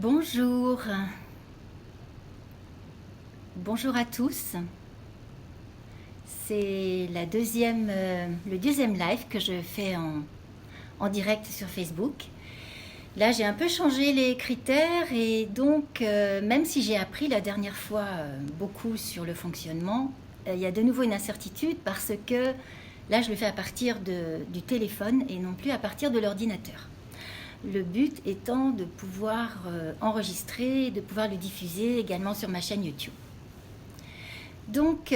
Bonjour, bonjour à tous. C'est le deuxième live que je fais en direct sur Facebook. Là, j'ai un peu changé les critères et donc, même si j'ai appris la dernière fois beaucoup sur le fonctionnement, il y a de nouveau une incertitude parce que là, je le fais à partir du téléphone et non plus à partir de l'ordinateur. Le but étant de pouvoir enregistrer, de pouvoir le diffuser également sur ma chaîne YouTube. Donc,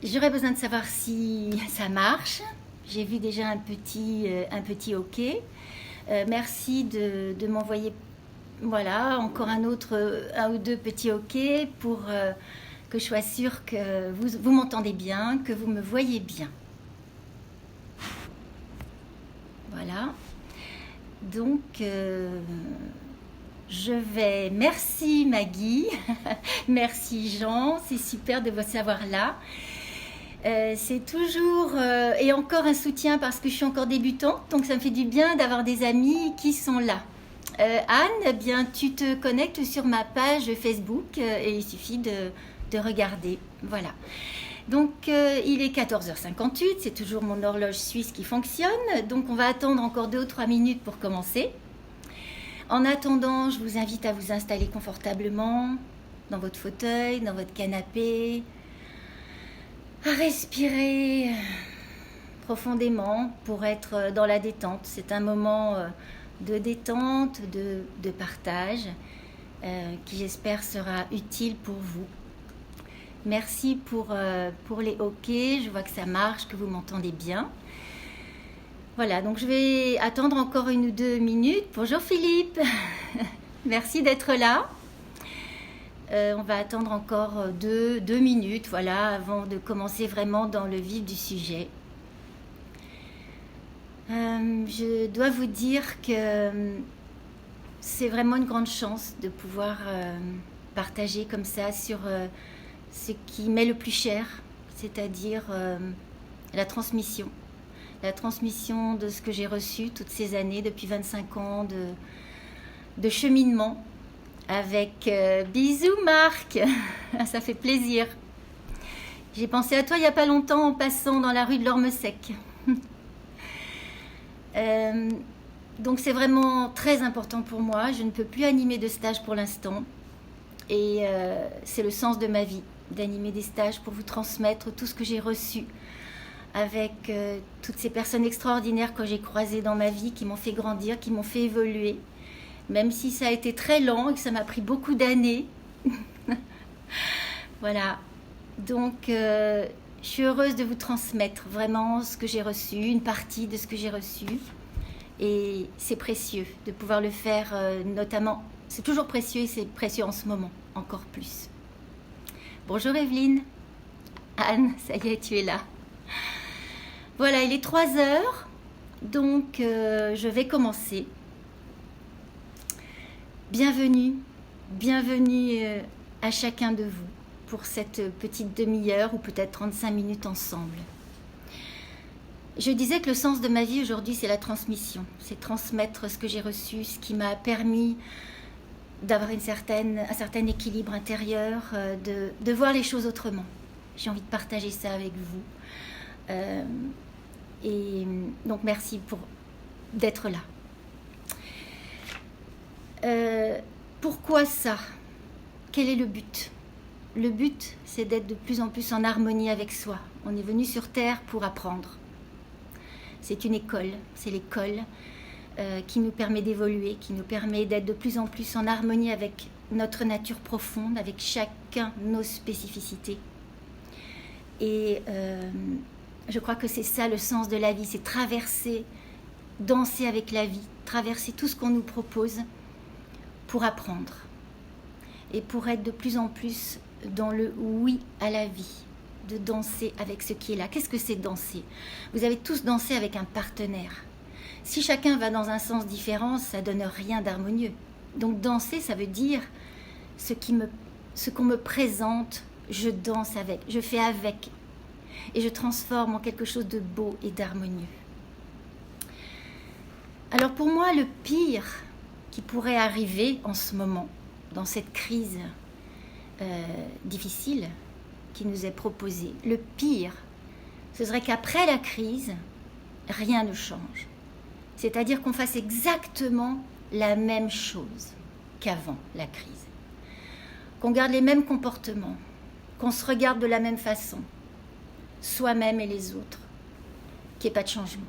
j'aurais besoin de savoir si ça marche. J'ai vu déjà un petit OK. Merci de m'envoyer, voilà, encore un ou deux petits OK pour que je sois sûre que vous m'entendez bien, que vous me voyez bien. Voilà. Donc, merci Maggie, merci Jean, c'est super de vous savoir là. C'est toujours et encore un soutien parce que je suis encore débutante, donc ça me fait du bien d'avoir des amis qui sont là. Anne, eh bien, tu te connectes sur ma page Facebook et il suffit de regarder. Voilà. Donc, il est 14h58, c'est toujours mon horloge suisse qui fonctionne. Donc, on va attendre encore 2 ou 3 minutes pour commencer. En attendant, je vous invite à vous installer confortablement dans votre fauteuil, dans votre canapé, à respirer profondément pour être dans la détente. C'est un moment de détente, de partage qui, j'espère, sera utile pour vous. Merci pour les OK, je vois que ça marche, que vous m'entendez bien. Voilà, donc je vais attendre encore 1 ou 2 minutes. Bonjour Philippe, merci d'être là. On va attendre encore 2 minutes, voilà, avant de commencer vraiment dans le vif du sujet. Je dois vous dire que c'est vraiment une grande chance de pouvoir partager comme ça sur ce qui m'est le plus cher, c'est-à-dire la transmission de ce que j'ai reçu toutes ces années, depuis 25 ans de cheminement avec bisous Marc, ça fait plaisir. J'ai pensé à toi il n'y a pas longtemps en passant dans la rue de l'Orme-Sec. Donc c'est vraiment très important pour moi, je ne peux plus animer de stage pour l'instant et c'est le sens de ma vie, d'animer des stages pour vous transmettre tout ce que j'ai reçu avec toutes ces personnes extraordinaires que j'ai croisées dans ma vie, qui m'ont fait grandir, qui m'ont fait évoluer, même si ça a été très lent et que ça m'a pris beaucoup d'années. Voilà, donc je suis heureuse de vous transmettre vraiment ce que j'ai reçu, une partie de ce que j'ai reçu, et c'est précieux de pouvoir le faire, notamment, c'est toujours précieux et c'est précieux en ce moment, encore plus. Bonjour Evelyne. Anne, ça y est, tu es là. Voilà, il est 3h, donc je vais commencer. Bienvenue à chacun de vous pour cette petite demi-heure ou peut-être 35 minutes ensemble. Je disais que le sens de ma vie aujourd'hui, c'est la transmission. C'est transmettre ce que j'ai reçu, ce qui m'a permis d'avoir un certain équilibre intérieur, de voir les choses autrement. J'ai envie de partager ça avec vous. Et donc merci d'être là. Pourquoi ça? Quel est le but? Le but, c'est d'être de plus en plus en harmonie avec soi. On est venu sur Terre pour apprendre. C'est une école, c'est l'école qui nous permet d'évoluer, qui nous permet d'être de plus en plus en harmonie avec notre nature profonde, avec chacun nos spécificités. Et je crois que c'est ça le sens de la vie, c'est traverser, danser avec la vie, traverser tout ce qu'on nous propose pour apprendre et pour être de plus en plus dans le oui à la vie, de danser avec ce qui est là. Qu'est-ce que c'est danser? Vous avez tous dansé avec un partenaire. Si chacun va dans un sens différent, ça donne rien d'harmonieux. Donc danser, ça veut dire ce qu'on me présente, je danse avec, je fais avec et je transforme en quelque chose de beau et d'harmonieux. Alors pour moi, le pire qui pourrait arriver en ce moment, dans cette crise difficile qui nous est proposée. Le pire, ce serait qu'après la crise, rien ne change. C'est-à-dire qu'on fasse exactement la même chose qu'avant la crise. Qu'on garde les mêmes comportements, qu'on se regarde de la même façon, soi-même et les autres, qu'il n'y ait pas de changement.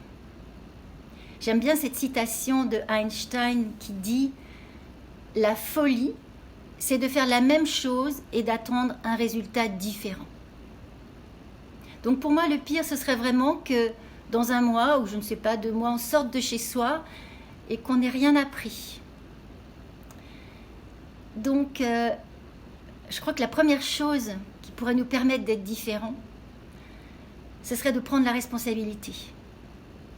J'aime bien cette citation de Einstein qui dit « La folie, c'est de faire la même chose et d'attendre un résultat différent. » Donc pour moi, le pire, ce serait vraiment que dans un mois, ou je ne sais pas, 2 mois, on sorte de chez soi et qu'on n'ait rien appris. Donc, je crois que la première chose qui pourrait nous permettre d'être différents, ce serait de prendre la responsabilité.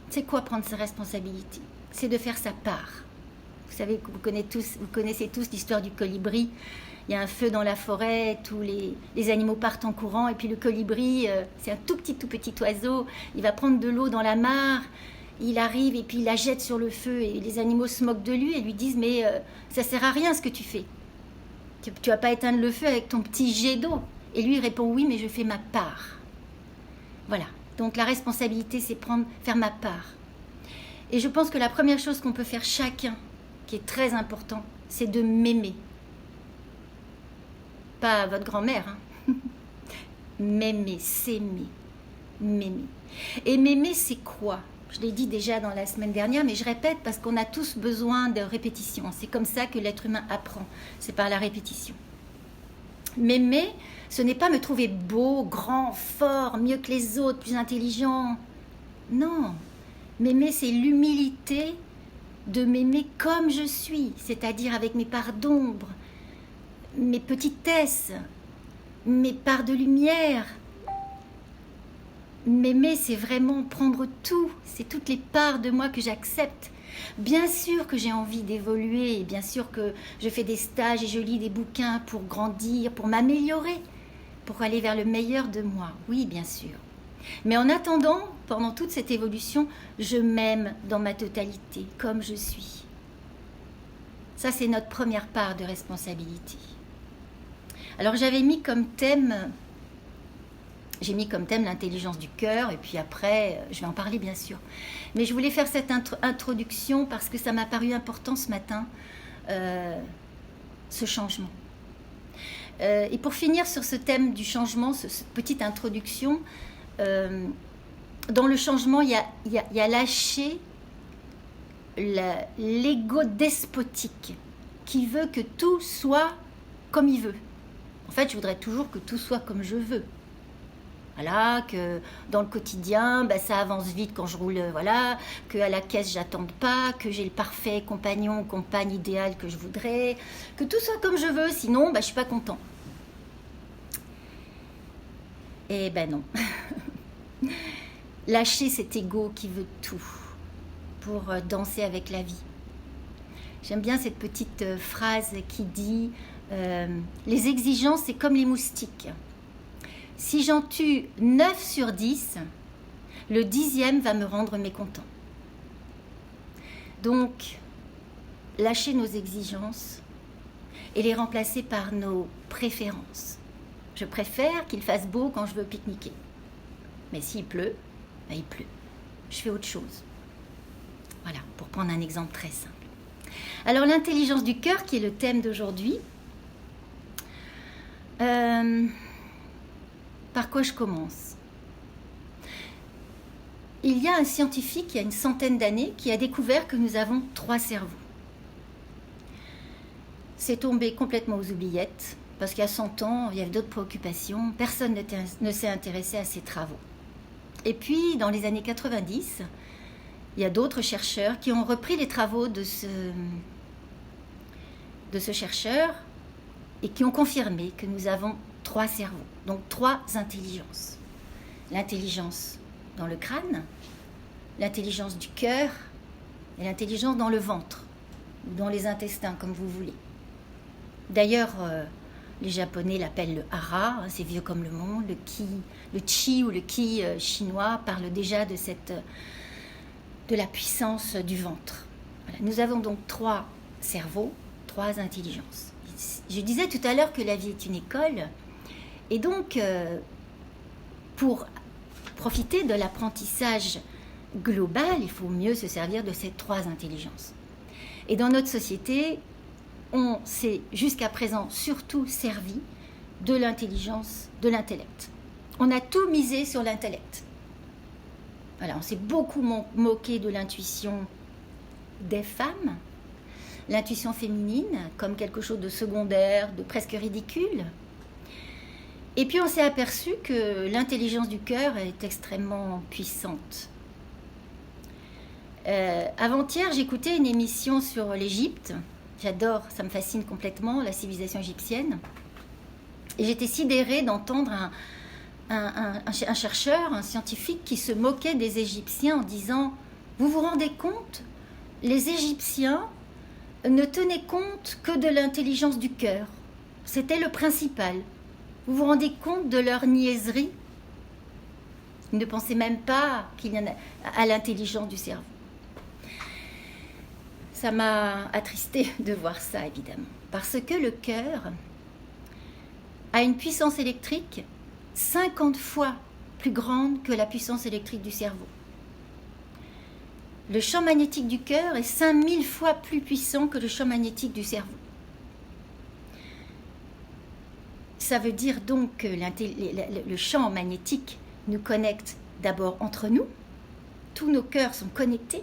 C'est quoi prendre sa responsabilité? C'est de faire sa part. Vous savez, vous connaissez tous l'histoire du colibri. Il y a un feu dans la forêt, tous les animaux partent en courant, et puis le colibri, c'est un tout petit oiseau, il va prendre de l'eau dans la mare, il arrive et puis il la jette sur le feu, et les animaux se moquent de lui et lui disent « Mais ça sert à rien ce que tu fais. Tu vas pas éteindre le feu avec ton petit jet d'eau. » Et lui il répond « Oui, mais je fais ma part. » Voilà, donc la responsabilité, c'est faire ma part. Et je pense que la première chose qu'on peut faire chacun, qui est très important, c'est de m'aimer. Pas votre grand-mère, hein. M'aimer, s'aimer, m'aimer. Et m'aimer, c'est quoi? Je l'ai dit déjà dans la semaine dernière, mais je répète parce qu'on a tous besoin de répétition. C'est comme ça que l'être humain apprend, c'est par la répétition. M'aimer, ce n'est pas me trouver beau, grand, fort, mieux que les autres, plus intelligent. Non, m'aimer, c'est l'humilité de m'aimer comme je suis, c'est-à-dire avec mes parts d'ombre, mes petitesses, mes parts de lumière. M'aimer, c'est vraiment prendre tout, c'est toutes les parts de moi que j'accepte. Bien sûr que j'ai envie d'évoluer, et bien sûr que je fais des stages et je lis des bouquins pour grandir, pour m'améliorer, pour aller vers le meilleur de moi. Oui, bien sûr. Mais en attendant, pendant toute cette évolution, je m'aime dans ma totalité, comme je suis. Ça, c'est notre première part de responsabilité. Alors, j'avais mis comme thème, l'intelligence du cœur, et puis après, je vais en parler bien sûr. Mais je voulais faire cette introduction parce que ça m'a paru important ce matin, ce changement. Et pour finir sur ce thème du changement, cette petite introduction, dans le changement, il y a lâché l'ego despotique qui veut que tout soit comme il veut. En fait, je voudrais toujours que tout soit comme je veux. Voilà, que dans le quotidien, ça avance vite quand je roule, voilà, qu'à la caisse, j'attende pas, que j'ai le parfait compagnon, compagne idéal que je voudrais, que tout soit comme je veux, sinon, je suis pas content. Eh ben non. Lâcher cet ego qui veut tout pour danser avec la vie. J'aime bien cette petite phrase qui dit les exigences, c'est comme les moustiques. Si j'en tue 9 sur 10, le 10e va me rendre mécontent. Donc, lâcher nos exigences et les remplacer par nos préférences. Je préfère qu'il fasse beau quand je veux pique-niquer. Mais s'il pleut, il pleut. Je fais autre chose. Voilà, pour prendre un exemple très simple. Alors, l'intelligence du cœur, qui est le thème d'aujourd'hui. Par quoi je commence? Il y a un scientifique, il y a une centaine d'années, qui a découvert que nous avons 3 cerveaux. C'est tombé complètement aux oubliettes, parce qu'il y a 100 ans, il y avait d'autres préoccupations, personne ne s'est intéressé à ces travaux. Et puis, dans les années 90, il y a d'autres chercheurs qui ont repris les travaux de ce chercheur et qui ont confirmé que nous avons 3 cerveaux, donc 3 intelligences. L'intelligence dans le crâne, l'intelligence du cœur et l'intelligence dans le ventre, ou dans les intestins, comme vous voulez. D'ailleurs, les Japonais l'appellent le hara, c'est vieux comme le monde, le chi ou le ki chinois parle déjà de la puissance du ventre. Voilà. Nous avons donc 3 cerveau, 3 intelligences. Je disais tout à l'heure que la vie est une école, et donc pour profiter de l'apprentissage global, il faut mieux se servir de ces 3 intelligences. Et dans notre société, on s'est jusqu'à présent surtout servi de l'intelligence, de l'intellect. On a tout misé sur l'intellect. Voilà, on s'est beaucoup moqué de l'intuition des femmes, l'intuition féminine comme quelque chose de secondaire, de presque ridicule. Et puis on s'est aperçu que l'intelligence du cœur est extrêmement puissante. Avant-hier, j'écoutais une émission sur l'Égypte. J'adore, ça me fascine complètement, la civilisation égyptienne. Et j'étais sidérée d'entendre un chercheur, un scientifique qui se moquait des Égyptiens en disant « Vous vous rendez compte, les Égyptiens ne tenaient compte que de l'intelligence du cœur. C'était le principal. Vous vous rendez compte de leur niaiserie? Ils ne pensaient même pas qu'il y en a à l'intelligence du cerveau. » Ça m'a attristée de voir ça, évidemment, parce que le cœur a une puissance électrique 50 fois plus grande que la puissance électrique du cerveau. Le champ magnétique du cœur est 5000 fois plus puissant que le champ magnétique du cerveau. Ça veut dire donc que le champ magnétique nous connecte d'abord entre nous. Tous nos cœurs sont connectés.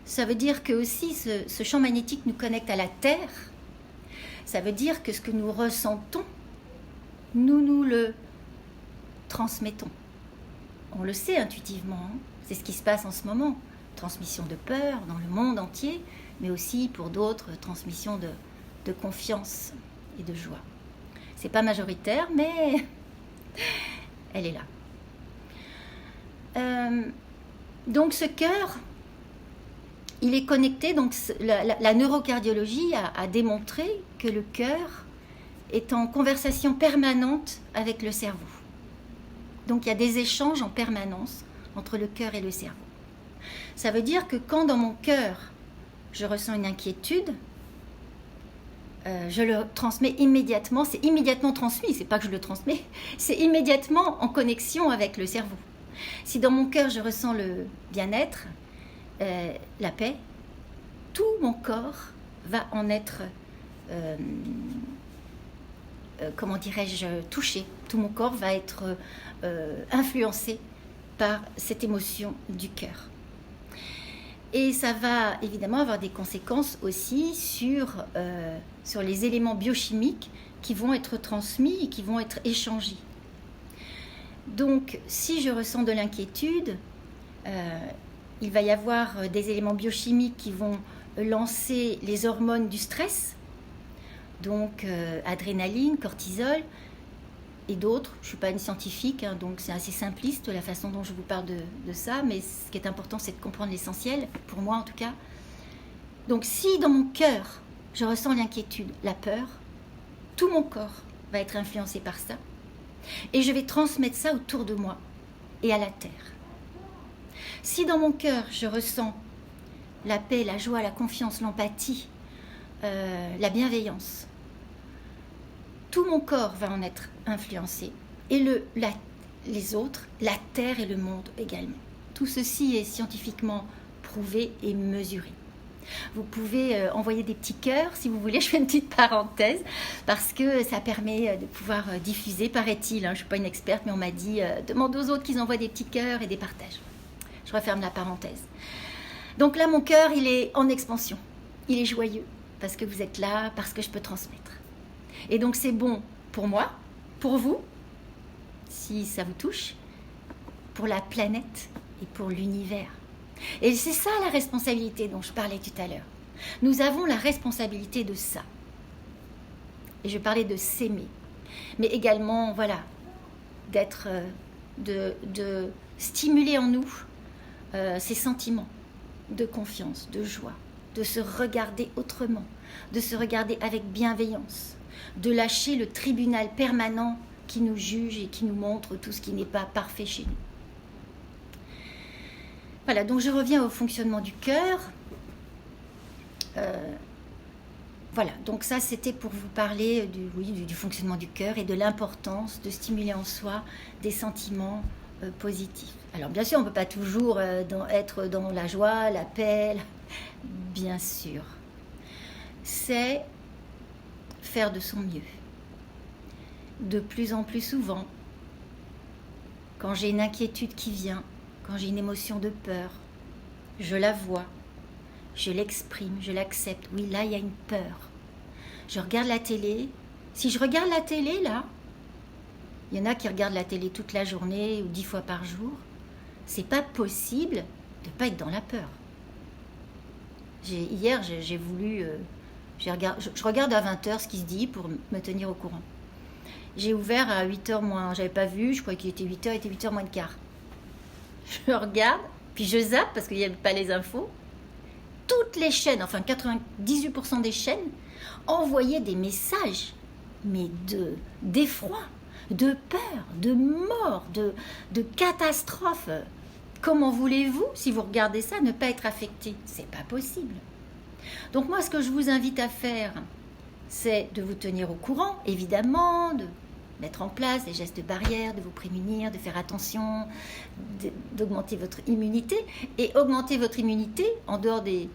Ça veut dire que aussi ce champ magnétique nous connecte à la Terre. Ça veut dire que ce que nous ressentons, nous le transmettons. On le sait intuitivement, hein. C'est ce qui se passe en ce moment. Transmission de peur dans le monde entier, mais aussi pour d'autres, transmission de confiance et de joie. C'est pas majoritaire, mais elle est là. Donc ce cœur, il est connecté, donc la neurocardiologie a démontré que le cœur est en conversation permanente avec le cerveau. Donc il y a des échanges en permanence entre le cœur et le cerveau. Ça veut dire que quand dans mon cœur, je ressens une inquiétude, je le transmets immédiatement, c'est immédiatement transmis, c'est pas que je le transmets, c'est immédiatement en connexion avec le cerveau. Si dans mon cœur, je ressens le bien-être, la paix, tout mon corps va en être, comment dirais-je, touché. Tout mon corps va être influencé par cette émotion du cœur. Et ça va évidemment avoir des conséquences aussi sur les éléments biochimiques qui vont être transmis et qui vont être échangés. Donc, si je ressens de l'inquiétude, il va y avoir des éléments biochimiques qui vont lancer les hormones du stress, donc adrénaline, cortisol et d'autres. Je ne suis pas une scientifique, hein, donc c'est assez simpliste la façon dont je vous parle de ça, mais ce qui est important, c'est de comprendre l'essentiel, pour moi en tout cas. Donc si dans mon cœur, je ressens l'inquiétude, la peur, tout mon corps va être influencé par ça, et je vais transmettre ça autour de moi et à la Terre. Si dans mon cœur, je ressens la paix, la joie, la confiance, l'empathie, la bienveillance, tout mon corps va en être influencé. Et les autres, la Terre et le monde également. Tout ceci est scientifiquement prouvé et mesuré. Vous pouvez envoyer des petits cœurs si vous voulez, je fais une petite parenthèse, parce que ça permet de pouvoir diffuser, paraît-il, hein, je ne suis pas une experte, mais on m'a dit, demande aux autres qu'ils envoient des petits cœurs et des partages. Je referme la parenthèse. Donc là, mon cœur, il est en expansion. Il est joyeux, parce que vous êtes là, parce que je peux transmettre. Et donc c'est bon pour moi, pour vous, si ça vous touche, pour la planète et pour l'univers. Et c'est ça la responsabilité dont je parlais tout à l'heure. Nous avons la responsabilité de ça. Et je parlais de s'aimer. Mais également, voilà, d'être, de stimuler en nous ces sentiments de confiance, de joie, de se regarder autrement, de se regarder avec bienveillance, de lâcher le tribunal permanent qui nous juge et qui nous montre tout ce qui n'est pas parfait chez nous. Voilà, donc je reviens au fonctionnement du cœur. Voilà, donc ça c'était pour vous parler du fonctionnement du cœur et de l'importance de stimuler en soi des sentiments positifs. Alors bien sûr, on ne peut pas toujours être dans la joie, la paix, bien sûr. C'est faire de son mieux. De plus en plus souvent, quand j'ai une inquiétude qui vient, quand j'ai une émotion de peur, je la vois, je l'exprime, je l'accepte. Oui, là, il y a une peur. Je regarde la télé. Si je regarde la télé, là, il y en a qui regardent la télé toute la journée ou 10 fois par jour. C'est pas possible de ne pas être dans la peur. Hier, j'ai voulu... je regarde à 20h ce qui se dit pour me tenir au courant. J'ai ouvert à 8h moins... J'avais pas vu, je croyais qu'il était 8h, il était 8h moins le quart. Je regarde, puis je zappe parce qu'il n'y avait pas les infos. Toutes les chaînes, enfin 98% des chaînes, envoyaient des messages, mais d'effroi, de peur, de mort, de catastrophe. Comment voulez-vous, si vous regardez ça, ne pas être affecté? C'est pas possible. Donc moi, ce que je vous invite à faire, c'est de vous tenir au courant, évidemment, de mettre en place des gestes barrières, de vous prémunir, de faire attention, d'augmenter votre immunité. Et augmenter votre immunité, en dehors des...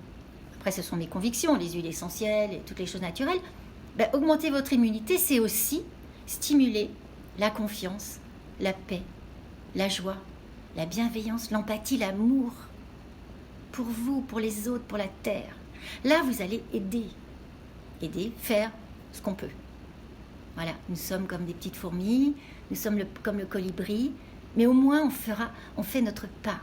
Après, ce sont mes convictions, les huiles essentielles et toutes les choses naturelles. Augmenter votre immunité, c'est aussi stimuler la confiance, la paix, la joie, la bienveillance, l'empathie, l'amour. Pour vous, pour les autres, pour la terre. Là, vous allez aider, faire ce qu'on peut. Voilà, nous sommes comme des petites fourmis, nous sommes comme le colibri, mais au moins on fait notre part.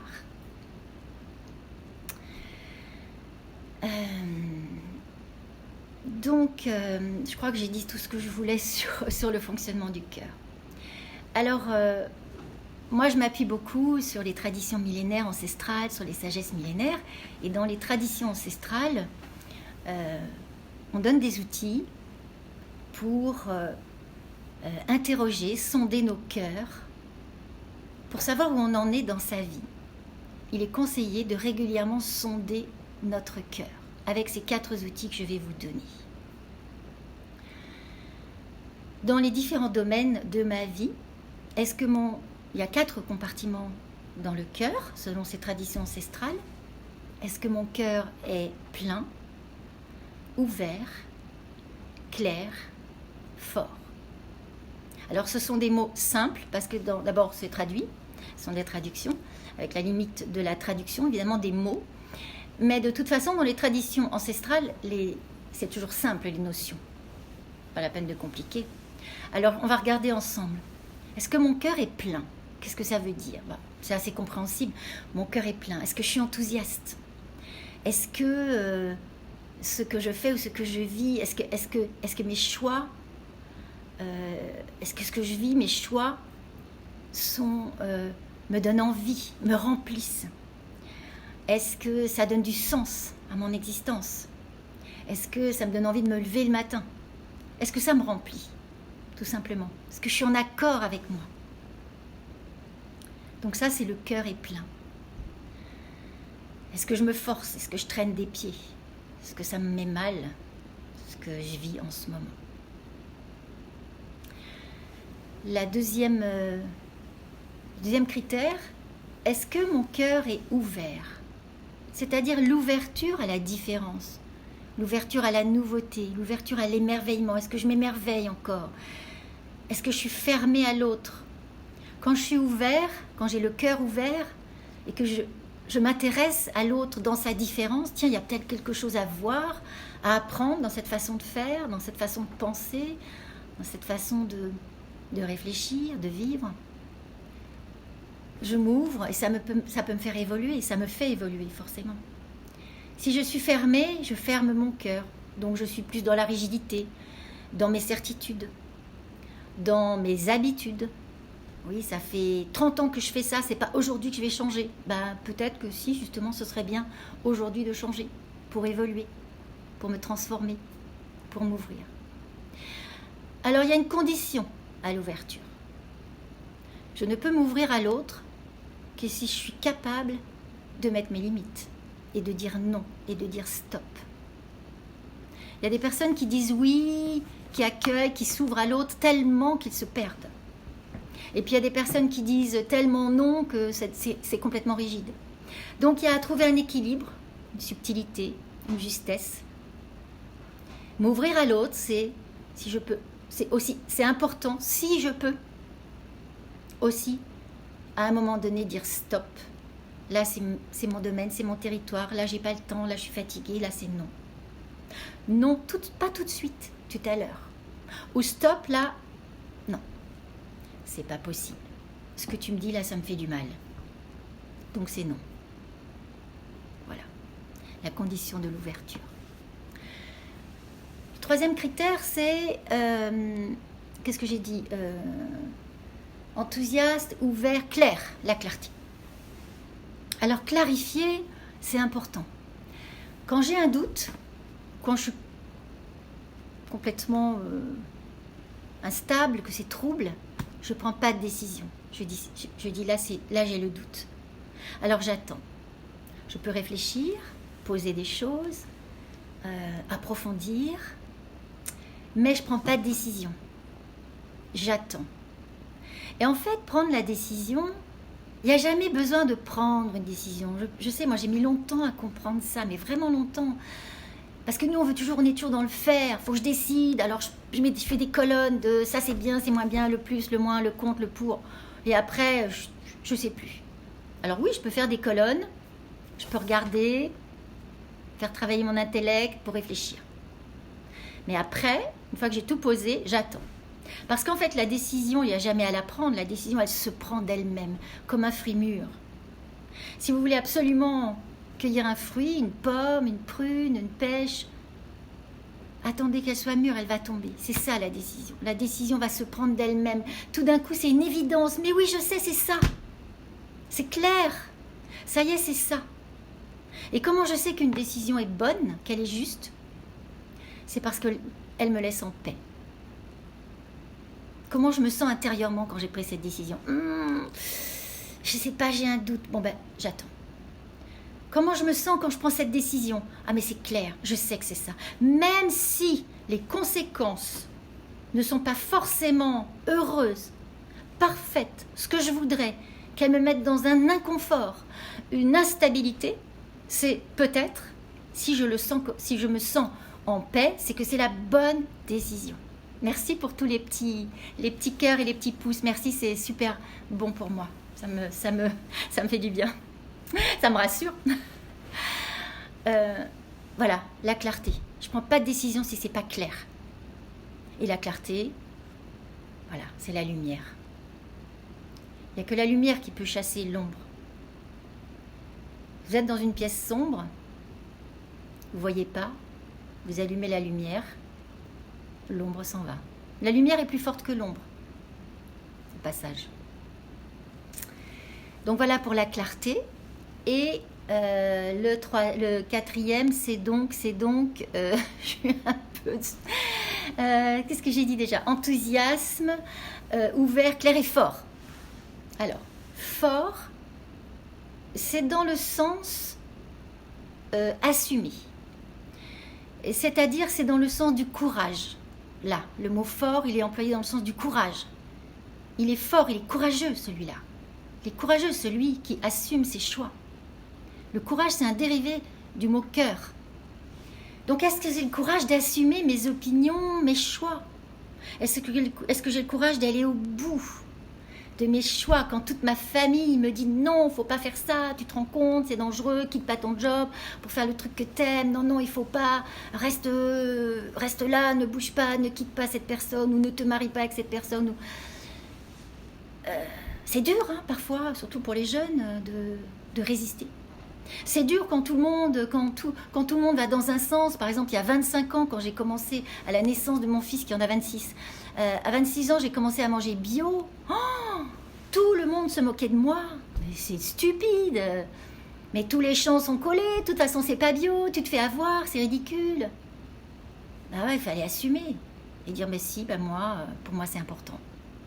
Donc, je crois que j'ai dit tout ce que je voulais sur le fonctionnement du cœur. Alors, moi je m'appuie beaucoup sur les traditions millénaires ancestrales, sur les sagesses millénaires, et dans les traditions ancestrales, on donne des outils pour interroger, sonder nos cœurs, pour savoir où on en est dans sa vie. Il est conseillé de régulièrement sonder notre cœur avec ces 4 outils que je vais vous donner. Dans les différents domaines de ma vie, il y a 4 compartiments dans le cœur, selon ces traditions ancestrales. Est-ce que mon cœur est plein, ouvert, clair, fort? Alors ce sont des mots simples, parce que d'abord c'est traduit, ce sont des traductions, avec la limite de la traduction, évidemment des mots. Mais de toute façon, dans les traditions ancestrales, c'est toujours simple les notions. Pas la peine de compliquer. Alors on va regarder ensemble. Est-ce que mon cœur est plein? Qu'est-ce que ça veut dire? C'est assez compréhensible. Mon cœur est plein. Est-ce que je suis enthousiaste? Est-ce que ce que je fais ou ce que je vis, est-ce que mes choix, est-ce que ce que je vis, mes choix me donnent envie, me remplissent? Est-ce que ça donne du sens à mon existence? Est-ce que ça me donne envie de me lever le matin? Est-ce que ça me remplit, tout simplement? Est-ce que je suis en accord avec moi? Donc ça, c'est le cœur est plein. Est-ce que je me force? Est-ce que je traîne des pieds? Est-ce que ça me met mal, ce que je vis en ce moment? Le deuxième critère, est-ce que mon cœur est ouvert? C'est-à-dire l'ouverture à la différence, l'ouverture à la nouveauté, l'ouverture à l'émerveillement. Est-ce que je m'émerveille encore? Est-ce que je suis fermée à l'autre? Quand je suis ouvert, quand j'ai le cœur ouvert et que je m'intéresse à l'autre dans sa différence, tiens, il y a peut-être quelque chose à voir, à apprendre dans cette façon de faire, dans cette façon de penser, dans cette façon de réfléchir, de vivre. Je m'ouvre et ça peut me faire évoluer, ça me fait évoluer forcément. Si je suis fermée, je ferme mon cœur, donc je suis plus dans la rigidité, dans mes certitudes, dans mes habitudes. Oui, ça fait 30 ans que je fais ça, c'est pas aujourd'hui que je vais changer. Peut-être que si, justement, ce serait bien aujourd'hui de changer, pour évoluer, pour me transformer, pour m'ouvrir. Alors il y a une condition à l'ouverture. Je ne peux m'ouvrir à l'autre que si je suis capable de mettre mes limites et de dire non et de dire stop. Il y a des personnes qui disent oui, qui accueillent, qui s'ouvrent à l'autre tellement qu'ils se perdent. Et puis il y a des personnes qui disent tellement non que c'est complètement rigide. Donc il y a à trouver un équilibre, une subtilité, une justesse. M'ouvrir à l'autre, c'est si je peux. C'est important, si je peux. Aussi, à un moment donné, dire stop. Là, c'est mon domaine, c'est mon territoire. Là, j'ai pas le temps. Là, je suis fatiguée. Là, c'est non. Non, pas tout de suite, tout à l'heure. Ou stop, là, non. C'est pas possible. Ce que tu me dis, là, ça me fait du mal. Donc, c'est non. Voilà. La condition de l'ouverture. Le troisième critère, c'est... qu'est-ce que j'ai dit enthousiaste, ouvert, clair, la clarté. Alors clarifier, c'est important. Quand j'ai un doute, quand je suis complètement instable, que c'est trouble, je ne prends pas de décision. Je dis là j'ai le doute. Alors j'attends. Je peux réfléchir, poser des choses, approfondir, mais je ne prends pas de décision. J'attends. Et en fait, prendre la décision, il n'y a jamais besoin de prendre une décision. Je sais, moi j'ai mis longtemps à comprendre ça, mais vraiment longtemps. Parce que nous, on est toujours dans le faire. Il faut que je décide. Alors je fais des colonnes de ça c'est bien, c'est moins bien, le plus, le moins, le contre, le pour. Et après, je ne sais plus. Alors oui, je peux faire des colonnes. Je peux regarder, faire travailler mon intellect pour réfléchir. Mais après, une fois que j'ai tout posé, j'attends. Parce qu'en fait, la décision, il n'y a jamais à la prendre. La décision, elle se prend d'elle-même, comme un fruit mûr. Si vous voulez absolument cueillir un fruit, une pomme, une prune, une pêche, attendez qu'elle soit mûre, elle va tomber. C'est ça la décision. La décision va se prendre d'elle-même. Tout d'un coup, c'est une évidence. Mais oui, je sais, c'est ça. C'est clair. Ça y est, c'est ça. Et comment je sais qu'une décision est bonne, qu'elle est juste? C'est parce qu'elle me laisse en paix. Comment je me sens intérieurement quand j'ai pris cette décision? Je ne sais pas, j'ai un doute. Bon ben, j'attends. Comment je me sens quand je prends cette décision? Ah mais c'est clair, je sais que c'est ça. Même si les conséquences ne sont pas forcément heureuses, parfaites, ce que je voudrais, qu'elles me mettent dans un inconfort, une instabilité, c'est peut-être, si je me sens en paix, c'est que c'est la bonne décision. Merci pour tous les petits cœurs et les petits pouces. Merci, c'est super bon pour moi. Ça me fait du bien. Ça me rassure. Voilà, la clarté. Je ne prends pas de décision si ce n'est pas clair. Et la clarté, voilà, c'est la lumière. Il n'y a que la lumière qui peut chasser l'ombre. Vous êtes dans une pièce sombre, vous ne voyez pas, vous allumez la lumière, l'ombre s'en va. La lumière est plus forte que l'ombre. C'est le passage. Donc voilà pour la clarté. Et le quatrième, c'est donc je suis un peu... qu'est-ce que j'ai dit déjà? Enthousiasme, ouvert, clair et fort. Alors, fort, c'est dans le sens assumé. C'est-à-dire, c'est dans le sens du courage. Là, le mot fort, il est employé dans le sens du courage. Il est fort, il est courageux, celui-là. Il est courageux, celui qui assume ses choix. Le courage, c'est un dérivé du mot cœur. Donc, est-ce que j'ai le courage d'assumer mes opinions, mes choix? Est-ce que j'ai le courage d'aller au bout de mes choix quand toute ma famille me dit non, faut pas faire ça, tu te rends compte, c'est dangereux, quitte pas ton job pour faire le truc que t'aimes, non, il faut pas, reste là, ne bouge pas, ne quitte pas cette personne ou ne te marie pas avec cette personne. C'est dur, hein, parfois, surtout pour les jeunes, de résister. C'est dur quand tout le monde va dans un sens. Par exemple, il y a 25 ans, quand j'ai commencé à la naissance de mon fils, qui en a 26, à 26 ans, j'ai commencé à manger bio. Oh, tout le monde se moquait de moi. Mais c'est stupide. Mais tous les champs sont collés. De toute façon, c'est pas bio. Tu te fais avoir. C'est ridicule. Bah ouais, il fallait assumer. Et dire, mais si, moi, pour moi, c'est important.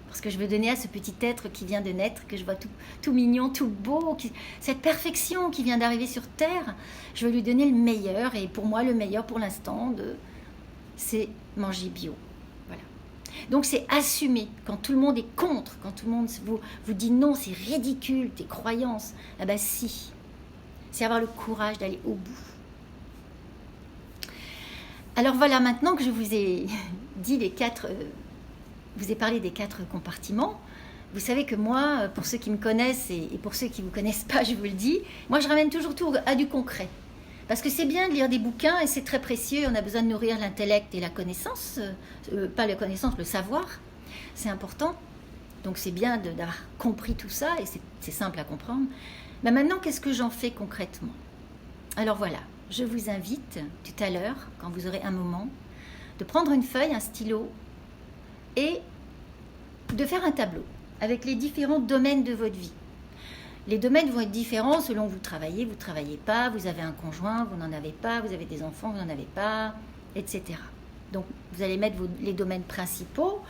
Parce que je veux donner à ce petit être qui vient de naître, que je vois tout mignon, tout beau, cette perfection qui vient d'arriver sur Terre, je veux lui donner le meilleur, et pour moi le meilleur pour l'instant, c'est manger bio. Voilà. Donc c'est assumer quand tout le monde est contre, quand tout le monde vous dit non, c'est ridicule, tes croyances. Ah ben si, c'est avoir le courage d'aller au bout. Alors voilà, maintenant que je vous ai dit vous ai parlé des 4 compartiments, vous savez que moi, pour ceux qui me connaissent et pour ceux qui ne me connaissent pas, je vous le dis, moi je ramène toujours tout à du concret. Parce que c'est bien de lire des bouquins et c'est très précieux, on a besoin de nourrir l'intellect et la connaissance, pas la connaissance, le savoir, c'est important. Donc c'est bien d'avoir compris tout ça et c'est simple à comprendre. Mais maintenant, qu'est-ce que j'en fais concrètement? Alors voilà, je vous invite tout à l'heure, quand vous aurez un moment, de prendre une feuille, un stylo et de faire un tableau avec les différents domaines de votre vie. Les domaines vont être différents selon que vous travaillez pas, vous avez un conjoint, vous n'en avez pas, vous avez des enfants, vous n'en avez pas, etc. Donc vous allez mettre les domaines principaux.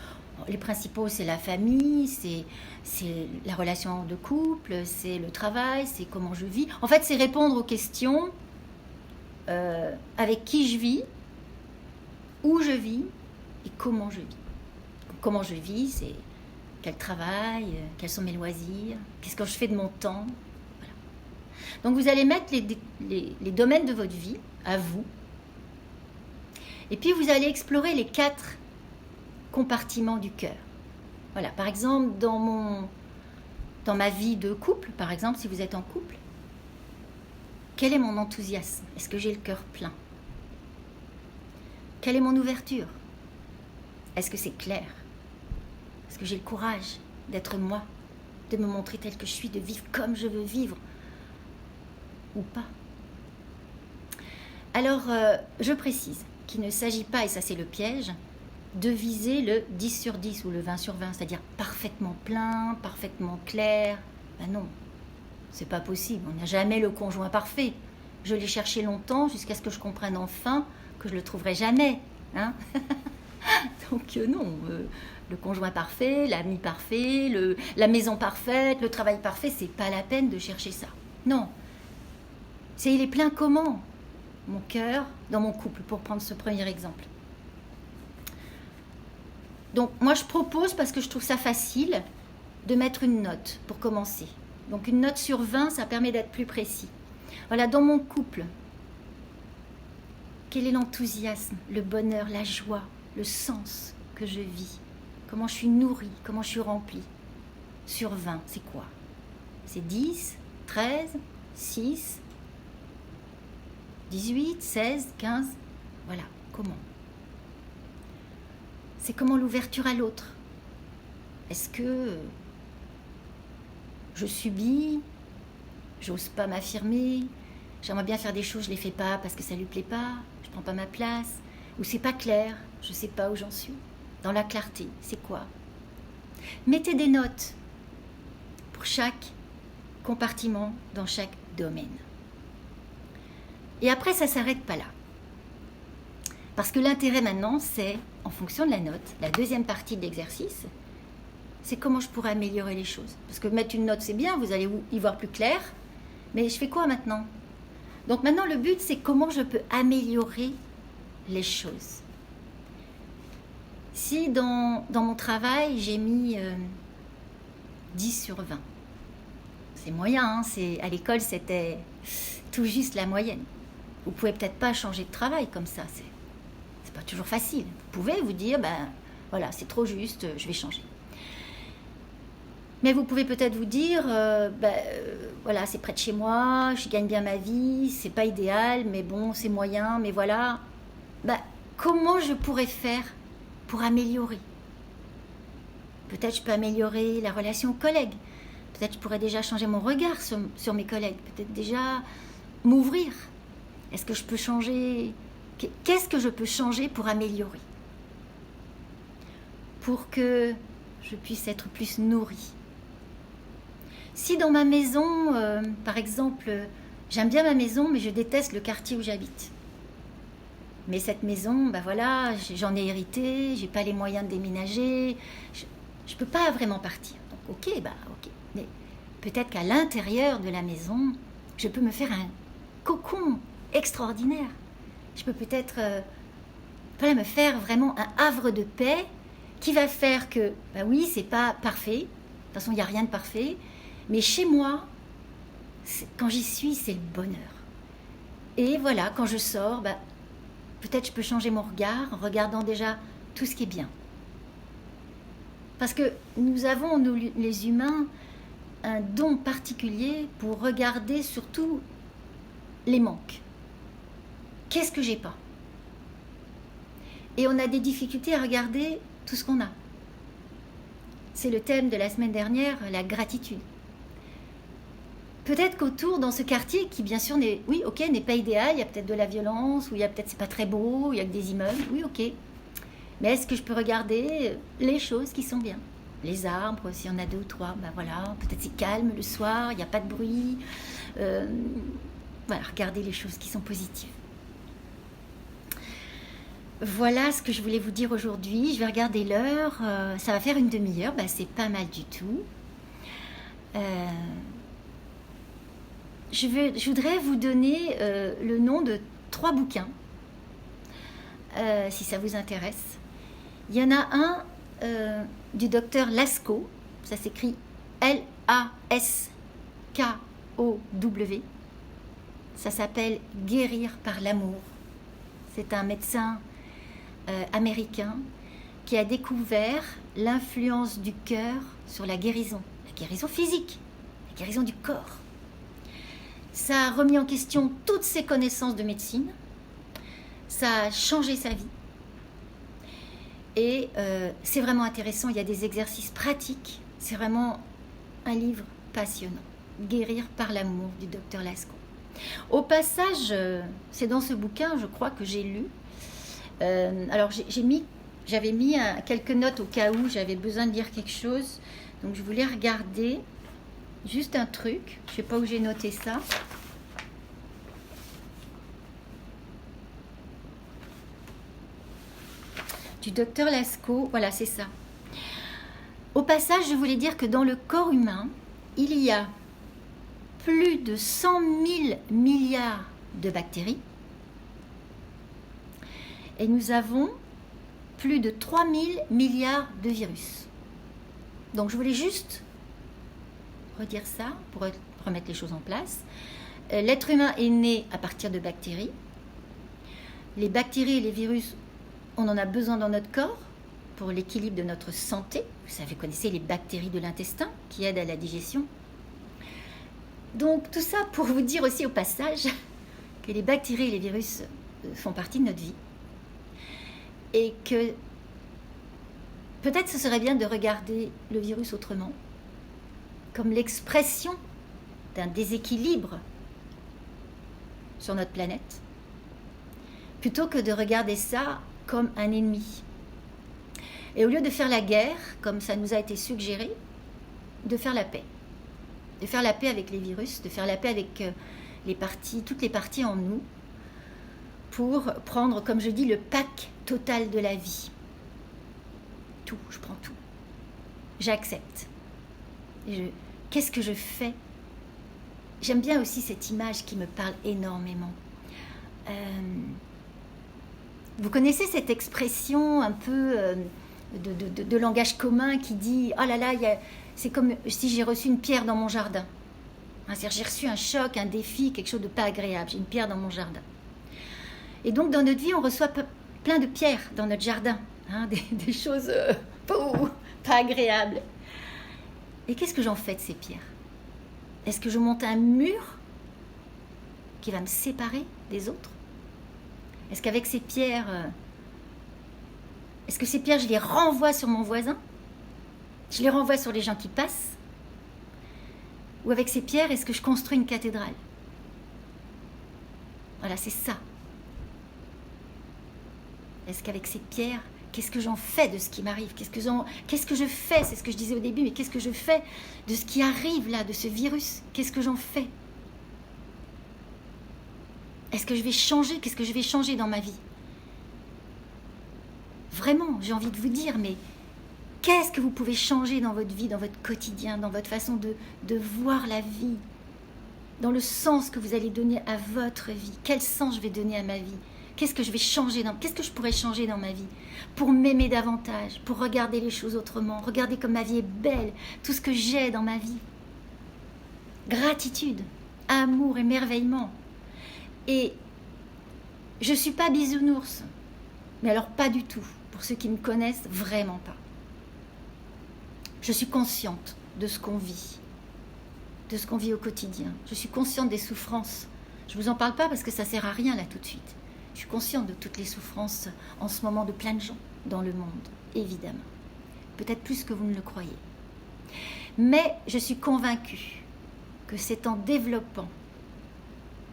Les principaux, c'est la famille, c'est la relation de couple, c'est le travail, c'est comment je vis. En fait, c'est répondre aux questions avec qui je vis, où je vis et comment je vis. Comment je vis, c'est quel travail, quels sont mes loisirs, qu'est-ce que je fais de mon temps. Voilà. Donc vous allez mettre les domaines de votre vie à vous. Et puis vous allez explorer les 4 compartiments du cœur. Voilà, par exemple, dans ma vie de couple, par exemple, si vous êtes en couple, quel est mon enthousiasme? Est-ce que j'ai le cœur plein? Quelle est mon ouverture? Est-ce que c'est clair? Est-ce que j'ai le courage d'être moi, de me montrer tel que je suis, de vivre comme je veux vivre ou pas? Alors, je précise qu'il ne s'agit pas, et ça c'est le piège, de viser le 10 sur 10 ou le 20 sur 20, c'est-à-dire parfaitement plein, parfaitement clair. Ben non, c'est pas possible, on n'a jamais le conjoint parfait. Je l'ai cherché longtemps jusqu'à ce que je comprenne enfin que je le trouverai jamais. Hein. Donc non, le conjoint parfait, l'ami parfait, la maison parfaite, le travail parfait, c'est pas la peine de chercher ça. Non, il est plein comment? Mon cœur dans mon couple, pour prendre ce premier exemple. Donc moi je propose, parce que je trouve ça facile, de mettre une note pour commencer. Donc une note sur 20, ça permet d'être plus précis. Voilà, dans mon couple, quel est l'enthousiasme, le bonheur, la joie, le sens que je vis? Comment je suis nourrie, comment je suis remplie? Sur 20, c'est quoi? C'est 10, 13, 6, 18, 16, 15, voilà, comment? C'est comment l'ouverture à l'autre? Est-ce que je subis? J'ose pas m'affirmer? J'aimerais bien faire des choses, je les fais pas parce que ça lui plaît pas? Je prends pas ma place? Ou c'est pas clair? Je sais pas où j'en suis. Dans la clarté, c'est quoi? Mettez des notes pour chaque compartiment dans chaque domaine. Et après, ça s'arrête pas là. Parce que l'intérêt maintenant, c'est, en fonction de la note, la deuxième partie de l'exercice, c'est comment je pourrais améliorer les choses. Parce que mettre une note, c'est bien, vous allez y voir plus clair, mais je fais quoi maintenant? Donc maintenant, le but, c'est comment je peux améliorer les choses. Si dans mon travail, j'ai mis 10 sur 20, c'est moyen, hein, à l'école, c'était tout juste la moyenne. Vous ne pouvez peut-être pas changer de travail comme ça, c'est pas toujours facile. Vous pouvez vous dire, ben voilà, c'est trop juste, je vais changer. Mais vous pouvez peut-être vous dire, voilà, c'est près de chez moi, je gagne bien ma vie, c'est pas idéal, mais bon, c'est moyen, mais voilà. Comment je pourrais faire pour améliorer? Peut-être je peux améliorer la relation aux collègues. Peut-être je pourrais déjà changer mon regard sur mes collègues. Peut-être déjà m'ouvrir. Est-ce que je peux changer? Qu'est-ce que je peux changer pour améliorer? Pour que je puisse être plus nourrie. Si dans ma maison, par exemple, j'aime bien ma maison, mais je déteste le quartier où j'habite. Mais cette maison, voilà, j'en ai hérité, j'ai pas les moyens de déménager, je peux pas vraiment partir. Donc ok. Mais peut-être qu'à l'intérieur de la maison, je peux me faire un cocon extraordinaire. Je peux peut-être voilà, me faire vraiment un havre de paix qui va faire que, bah oui, c'est pas parfait. De toute façon, il n'y a rien de parfait. Mais chez moi, quand j'y suis, c'est le bonheur. Et voilà, quand je sors, bah, peut-être je peux changer mon regard en regardant déjà tout ce qui est bien. Parce que nous avons, nous les humains, un don particulier pour regarder surtout les manques. Qu'est-ce que j'ai pas? Et on a des difficultés à regarder tout ce qu'on a. C'est le thème de la semaine dernière, la gratitude. Peut-être qu'autour, dans ce quartier, qui bien sûr n'est, oui, ok, n'est pas idéal, il y a peut-être de la violence, ou il y a peut-être c'est pas très beau, il y a que des immeubles, oui, ok. Mais est-ce que je peux regarder les choses qui sont bien? Les arbres, s'il y en a 2 ou 3, ben voilà, peut-être c'est calme le soir, il n'y a pas de bruit. Voilà, regardez les choses qui sont positives. Voilà ce que je voulais vous dire aujourd'hui. Je vais regarder l'heure, ça va faire une demi-heure, ben c'est pas mal du tout. Je voudrais vous donner le nom de 3 bouquins, si ça vous intéresse. Il y en a un du docteur Lascaux, ça s'écrit L-A-S-K-O-W. Ça s'appelle « Guérir par l'amour ». C'est un médecin américain qui a découvert l'influence du cœur sur la guérison physique, la guérison du corps. Ça a remis en question toutes ses connaissances de médecine, ça a changé sa vie. Et c'est vraiment intéressant, il y a des exercices pratiques, c'est vraiment un livre passionnant. Guérir par l'amour du docteur Lascaux. Au passage, c'est dans ce bouquin, je crois, que j'ai lu. Alors j'avais mis quelques notes au cas où j'avais besoin de lire quelque chose. Donc je voulais regarder juste un truc. Je ne sais pas où j'ai noté ça. Du docteur Lascaux, voilà, c'est ça. Au passage, je voulais dire que dans le corps humain, il y a plus de 100 000 milliards de bactéries et nous avons plus de 3 000 milliards de virus. Donc je voulais juste redire ça pour remettre les choses en place. L'être humain est né à partir de bactéries. Les bactéries et les virus, on en a besoin dans notre corps pour l'équilibre de notre santé. Vous savez, vous connaissez les bactéries de l'intestin qui aident à la digestion. Donc tout ça pour vous dire aussi au passage que les bactéries et les virus font partie de notre vie et que peut-être ce serait bien de regarder le virus autrement, comme l'expression d'un déséquilibre sur notre planète, plutôt que de regarder ça comme un ennemi. Et au lieu de faire la guerre, comme ça nous a été suggéré, de faire la paix. De faire la paix avec les virus, de faire la paix avec toutes les parties en nous, pour prendre, comme je dis, le pack total de la vie. Tout, je prends tout. J'accepte. Qu'est-ce que je fais? J'aime bien aussi cette image qui me parle énormément. Vous connaissez cette expression un peu de langage commun qui dit « Oh là là, c'est comme si j'ai reçu une pierre dans mon jardin. » C'est-à-dire j'ai reçu un choc, un défi, quelque chose de pas agréable. J'ai une pierre dans mon jardin. Et donc dans notre vie, on reçoit plein de pierres dans notre jardin. Des choses pas agréables. Et qu'est-ce que j'en fais de ces pierres? Est-ce que je monte un mur qui va me séparer des autres? Est-ce qu'avec ces pierres, je les renvoie sur mon voisin? Je les renvoie sur les gens qui passent? Ou avec ces pierres, est-ce que je construis une cathédrale? Voilà, c'est ça. Est-ce qu'avec ces pierres, qu'est-ce que j'en fais de ce qui m'arrive? Qu'est-ce que je fais? C'est ce que je disais au début, mais qu'est-ce que je fais de ce qui arrive là, de ce virus? Qu'est-ce que j'en fais? Est-ce que je vais changer? Qu'est-ce que je vais changer dans ma vie? Vraiment, j'ai envie de vous dire, mais qu'est-ce que vous pouvez changer dans votre vie, dans votre quotidien, dans votre façon de voir la vie, dans le sens que vous allez donner à votre vie? Quel sens je vais donner à ma vie? Qu'est-ce que je vais changer qu'est-ce que je pourrais changer dans ma vie pour m'aimer davantage, pour regarder les choses autrement, regarder comme ma vie est belle, tout ce que j'ai dans ma vie. Gratitude, amour, émerveillement. Et je ne suis pas bisounours, mais alors pas du tout, pour ceux qui me connaissent, vraiment pas. Je suis consciente de ce qu'on vit, au quotidien. Je suis consciente des souffrances. Je ne vous en parle pas parce que ça ne sert à rien là tout de suite. Je suis consciente de toutes les souffrances en ce moment de plein de gens dans le monde, évidemment. Peut-être plus que vous ne le croyez. Mais je suis convaincue que c'est en développant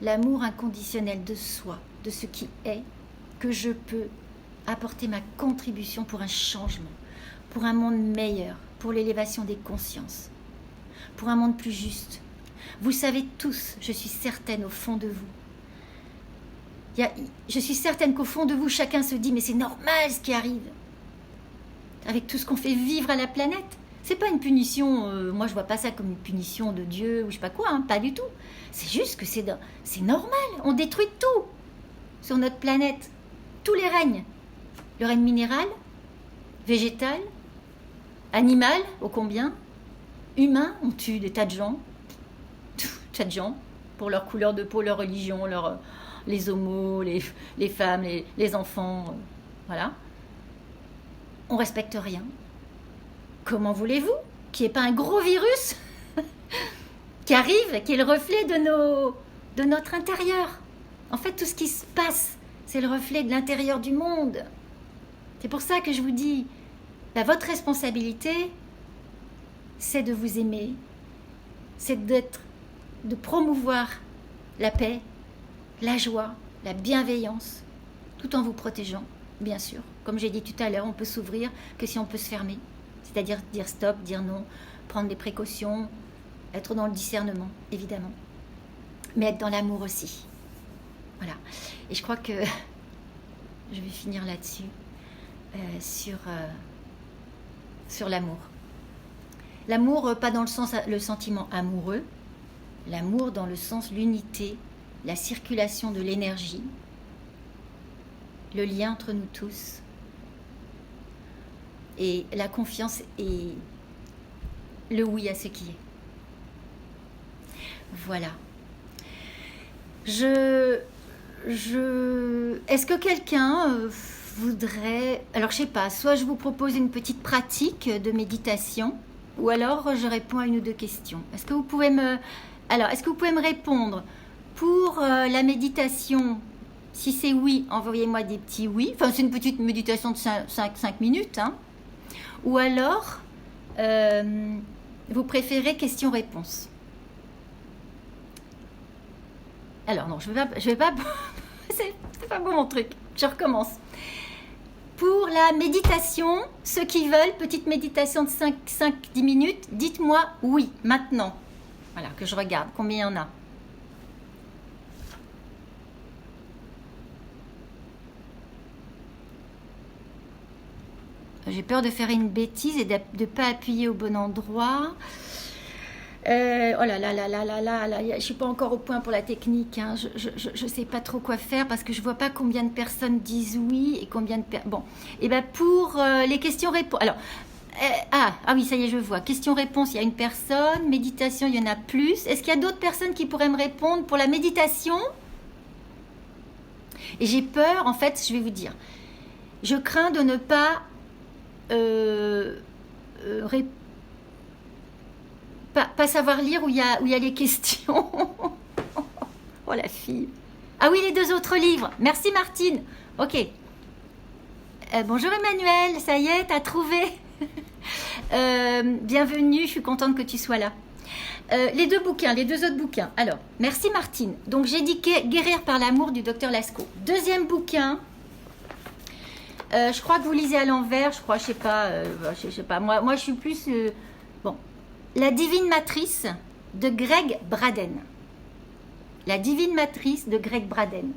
l'amour inconditionnel de soi, de ce qui est, que je peux apporter ma contribution pour un changement, pour un monde meilleur, pour l'élévation des consciences, pour un monde plus juste. Vous savez tous, je suis certaine au fond de vous, je suis certaine qu'au fond de vous, chacun se dit, mais c'est normal ce qui arrive. Avec tout ce qu'on fait vivre à la planète. C'est pas une punition, moi je vois pas ça comme une punition de Dieu ou je sais pas quoi, hein, pas du tout. C'est juste que c'est normal, on détruit tout sur notre planète. Tous les règnes. Le règne minéral, végétal, animal, ô combien, humain, on tue des tas de gens, pour leur couleur de peau, leur religion, les homos, les femmes, les enfants, voilà. On respecte rien. Comment voulez-vous qu'il n'y ait pas un gros virus qui arrive, qui est le reflet de notre intérieur? En fait, tout ce qui se passe, c'est le reflet de l'intérieur du monde. C'est pour ça que je vous dis, votre responsabilité, c'est de vous aimer, c'est de promouvoir la paix, la joie, la bienveillance, tout en vous protégeant, bien sûr. Comme j'ai dit tout à l'heure, on peut s'ouvrir que si on peut se fermer. C'est-à-dire dire stop, dire non, prendre des précautions, être dans le discernement, évidemment. Mais être dans l'amour aussi. Voilà. Et je crois que je vais finir là-dessus, sur l'amour. L'amour, pas dans le sentiment amoureux, l'amour dans le sens l'unité, la circulation de l'énergie, le lien entre nous tous, et la confiance et le oui à ce qui est. Voilà. Est-ce que quelqu'un voudrait... Alors, je sais pas, soit je vous propose une petite pratique de méditation, ou alors je réponds à une ou deux questions. Est-ce que vous pouvez me répondre pour la méditation? Si c'est oui, envoyez-moi des petits oui. Enfin, c'est une petite méditation de 5 minutes, hein. Ou alors, vous préférez question-réponse? Alors non, je vais pas c'est pas bon mon truc. Je recommence. Pour la méditation, ceux qui veulent, petite méditation de 5-10 minutes, dites-moi oui, maintenant. Voilà, que je regarde combien il y en a. J'ai peur de faire une bêtise et de ne pas appuyer au bon endroit. Oh là là là là là là là, je ne suis pas encore au point pour la technique. Hein. Je ne sais pas trop quoi faire parce que je ne vois pas combien de personnes disent oui et combien de personnes... Bon, et bien pour les questions-réponses... Alors, ah oui, ça y est, je vois. Questions-réponses, il y a une personne. Méditation, il y en a plus. Est-ce qu'il y a d'autres personnes qui pourraient me répondre pour la méditation? Et j'ai peur, en fait, je vais vous dire. Je crains de ne pas... pas savoir lire où il y a les questions. Oh la fille. Ah oui, les deux autres livres. Merci Martine. Ok. Bonjour Emmanuel, ça y est, t'as trouvé. Bienvenue, je suis contente que tu sois là. Les deux autres bouquins. Alors, merci Martine. Donc j'ai dit Guérir par l'amour du docteur Lascaux. Deuxième bouquin. Je crois que vous lisez à l'envers, je sais pas. Moi, je suis plus... bon, La Divine Matrice de Greg Braden. La Divine Matrice de Greg Braden.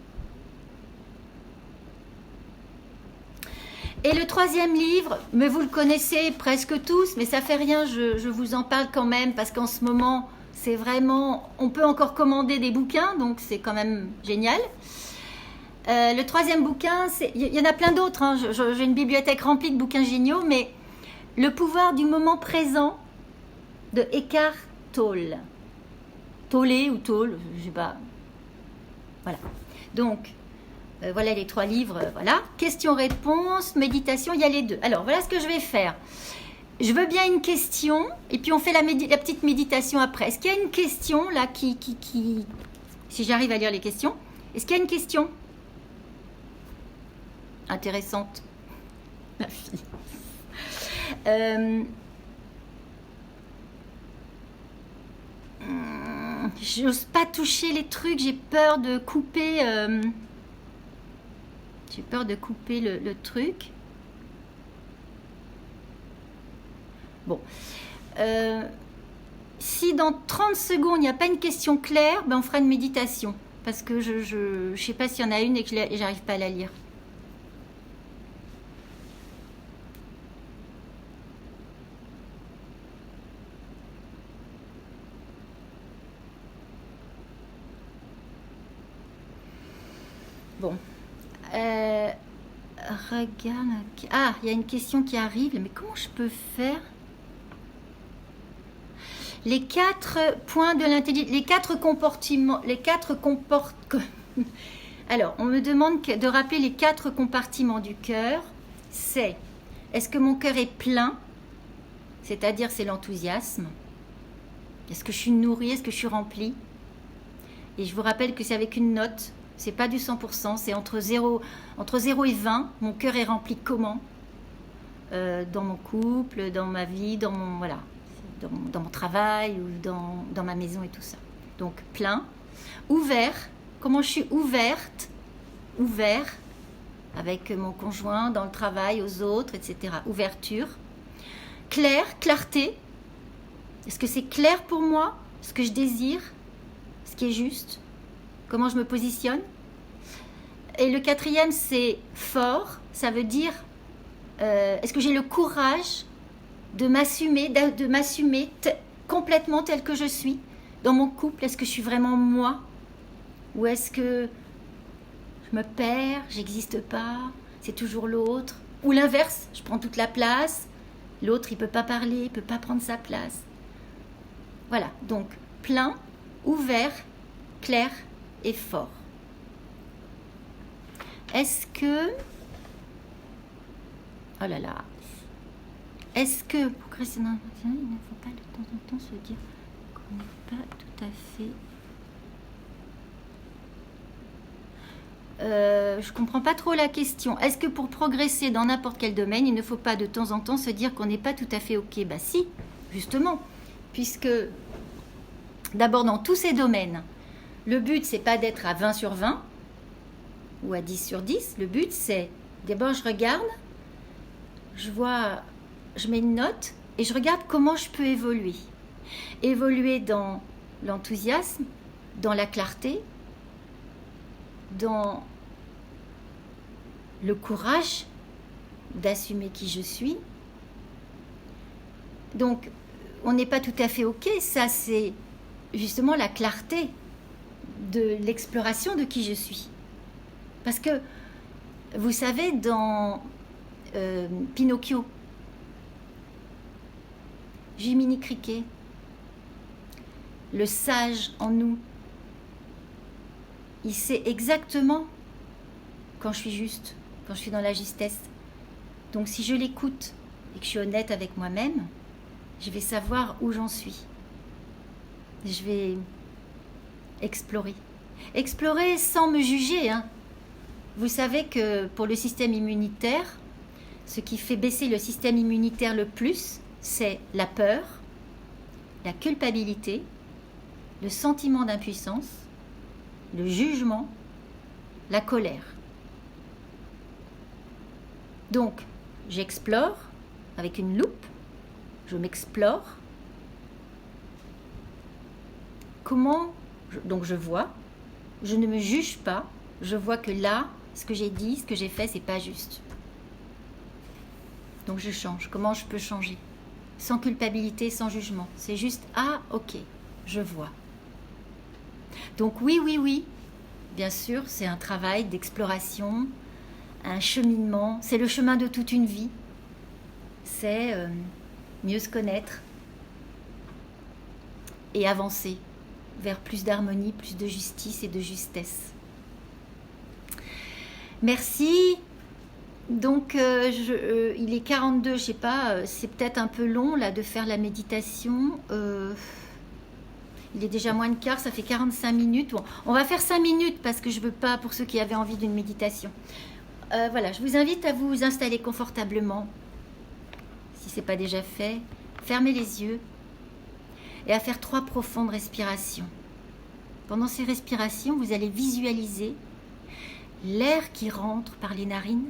Et le troisième livre, mais vous le connaissez presque tous, mais ça fait rien, je vous en parle quand même, parce qu'en ce moment, c'est vraiment... On peut encore commander des bouquins, donc c'est quand même génial. Le troisième bouquin, il y en a plein d'autres, hein. J'ai une bibliothèque remplie de bouquins géniaux, mais Le pouvoir du moment présent de Eckhart Tolle. Tolle ou Tolle, je sais pas. Voilà. Donc, voilà les 3 livres. Voilà. Question-réponse, méditation, il y a les 2. Alors, voilà ce que je vais faire. Je veux bien une question, et puis on fait la petite méditation après. Est-ce qu'il y a une question, là, si j'arrive à lire les questions, est-ce qu'il y a une question intéressante? La fille. J'ose pas toucher les trucs, j'ai peur de couper le truc. Bon, si dans 30 secondes il n'y a pas une question claire, ben on fera une méditation, parce que je sais pas s'il y en a une et que j'arrive pas à la lire. Bon, regarde. Ah, il y a une question qui arrive, mais comment je peux faire? Les 4 points de l'intelligence, les 4 comportements, Alors, on me demande de rappeler les 4 compartiments du cœur. C'est, est-ce que mon cœur est plein? C'est-à-dire, c'est l'enthousiasme. Est-ce que je suis nourrie? Est-ce que je suis remplie? Et je vous rappelle que c'est avec une note. C'est pas du 100%, c'est entre 0 et 20. Mon cœur est rempli comment? Dans mon couple, dans ma vie, dans mon travail ou dans ma maison et tout ça. Donc plein. Ouvert. Comment je suis ouverte? Ouvert avec mon conjoint, dans le travail, aux autres, etc. Ouverture. Clair, clarté. Est-ce que c'est clair pour moi? Ce que je désire? Ce qui est juste? Comment je me positionne? Et le 4e, c'est fort. Ça veut dire, est-ce que j'ai le courage de m'assumer complètement tel que je suis? Dans mon couple, est-ce que je suis vraiment moi? Ou est-ce que je me perds, j'existe pas, c'est toujours l'autre? Ou l'inverse, je prends toute la place, l'autre il peut pas parler, il peut pas prendre sa place. Voilà, donc plein, ouvert, clair et fort. Est-ce que... Oh là là. Est-ce que, pour créer il ne faut pas de temps en temps se dire qu'on n'est pas tout à fait... je comprends pas trop la question. Est-ce que pour progresser dans n'importe quel domaine, il ne faut pas de temps en temps se dire qu'on n'est pas tout à fait OK? Bah si, justement. Puisque, d'abord dans tous ces domaines, le but, c'est pas d'être à 20 sur 20 ou à 10 sur 10. Le but, c'est, d'abord, je regarde, je mets une note et je regarde comment je peux évoluer. Évoluer dans l'enthousiasme, dans la clarté, dans le courage d'assumer qui je suis. Donc, on n'est pas tout à fait OK. Ça, c'est justement la clarté de l'exploration de qui je suis. Parce que, vous savez, dans Pinocchio, Jiminy Cricket, le sage en nous, il sait exactement quand je suis juste, quand je suis dans la justesse. Donc si je l'écoute et que je suis honnête avec moi-même, je vais savoir où j'en suis. Je vais explorer. Explorer sans me juger, hein. Vous savez que pour le système immunitaire, ce qui fait baisser le système immunitaire le plus, c'est la peur, la culpabilité, le sentiment d'impuissance, le jugement, la colère. Donc, j'explore avec une loupe, je m'explore. Donc je vois, je ne me juge pas, je vois que là, ce que j'ai dit, ce que j'ai fait, c'est pas juste. Donc je change. Comment je peux changer? Sans culpabilité, sans jugement. C'est juste, ah, ok, je vois. Donc oui, bien sûr, c'est un travail d'exploration, un cheminement. C'est le chemin de toute une vie. C'est mieux se connaître et avancer vers plus d'harmonie, plus de justice et de justesse. Merci. Donc, il est 42, je sais pas, c'est peut-être un peu long là de faire la méditation. Il est déjà moins de quart, ça fait 45 minutes. Bon, on va faire 5 minutes parce que je veux pas, pour ceux qui avaient envie d'une méditation. Voilà, je vous invite à vous installer confortablement, si ce n'est pas déjà fait. Fermez les yeux et à faire 3 profondes respirations. Pendant ces respirations, vous allez visualiser l'air qui rentre par les narines,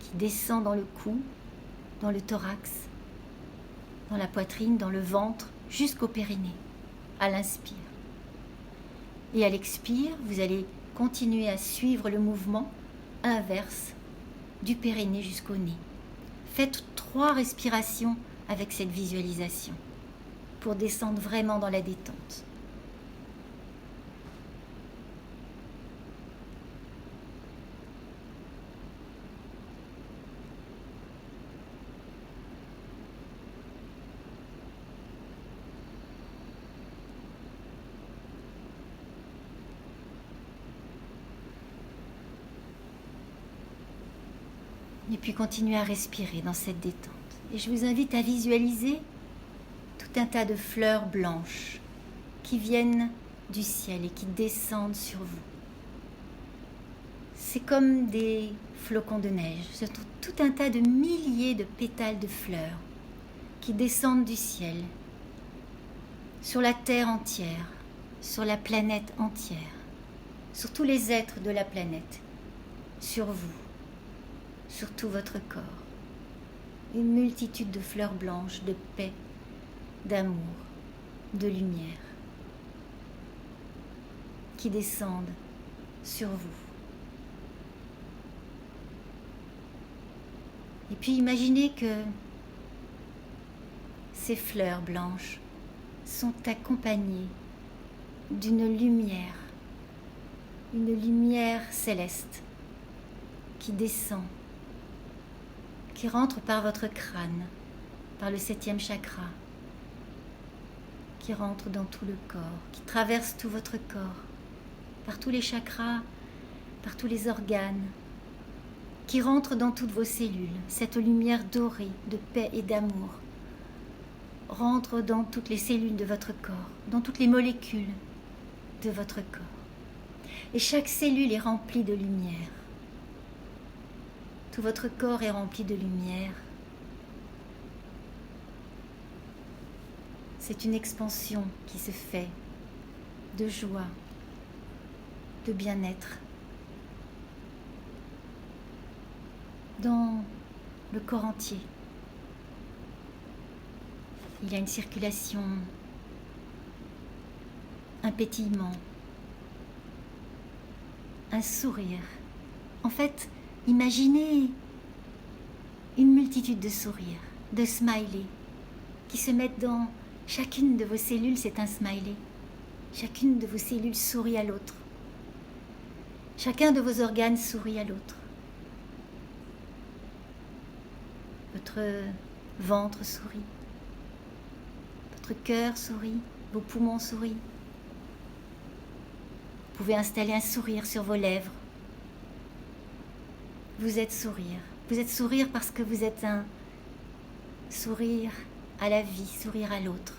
qui descend dans le cou, dans le thorax, dans la poitrine, dans le ventre, jusqu'au périnée, à l'inspire. Et à l'expire, vous allez continuer à suivre le mouvement inverse du périnée jusqu'au nez. Faites 3 respirations avec cette visualisation pour descendre vraiment dans la détente. Et puis continuez à respirer dans cette détente. Et je vous invite à visualiser tout un tas de fleurs blanches qui viennent du ciel et qui descendent sur vous. C'est comme des flocons de neige. Ce sont tout un tas de milliers de pétales de fleurs qui descendent du ciel sur la terre entière, sur la planète entière, sur tous les êtres de la planète, sur vous, sur tout votre corps. Une multitude de fleurs blanches, de paix, d'amour, de lumière qui descendent sur vous. Et puis imaginez que ces fleurs blanches sont accompagnées d'une lumière céleste qui descend, qui rentre par votre crâne, par le 7e chakra, qui rentre dans tout le corps, qui traverse tout votre corps, par tous les chakras, par tous les organes, qui rentre dans toutes vos cellules. Cette lumière dorée de paix et d'amour rentre dans toutes les cellules de votre corps, dans toutes les molécules de votre corps. Et chaque cellule est remplie de lumière. Tout votre corps est rempli de lumière. C'est une expansion qui se fait de joie, de bien-être dans le corps entier. Il y a une circulation, un pétillement, un sourire. En fait, imaginez une multitude de sourires, de smileys qui se mettent dans chacune de vos cellules, c'est un smiley. Chacune de vos cellules sourit à l'autre. Chacun de vos organes sourit à l'autre. Votre ventre sourit. Votre cœur sourit. Vos poumons sourient. Vous pouvez installer un sourire sur vos lèvres. Vous êtes sourire. Vous êtes sourire parce que vous êtes un sourire à la vie, sourire à l'autre.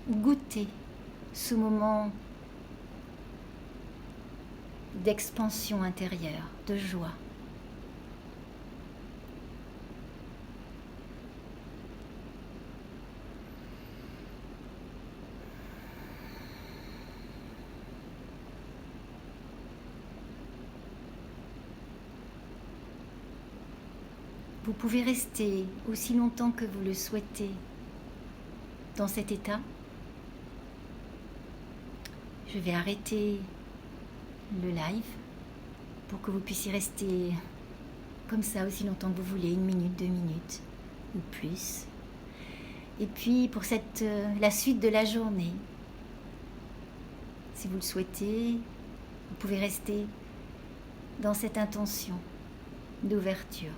Goûtez ce moment d'expansion intérieure, de joie. Vous pouvez rester aussi longtemps que vous le souhaitez dans cet état. Je vais arrêter le live pour que vous puissiez rester comme ça aussi longtemps que vous voulez, 1 minute, 2 minutes ou plus. Et puis pour la suite de la journée, si vous le souhaitez, vous pouvez rester dans cette intention d'ouverture.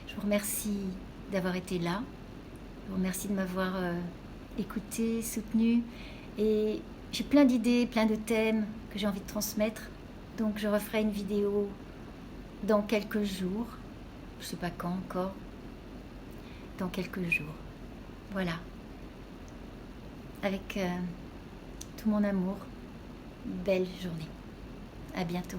Je vous remercie d'avoir été là. Je vous remercie de m'avoir écouté, soutenu. Et j'ai plein d'idées, plein de thèmes que j'ai envie de transmettre. Donc je referai une vidéo dans quelques jours. Je ne sais pas quand encore. Dans quelques jours. Voilà. Avec tout mon amour. Belle journée. À bientôt.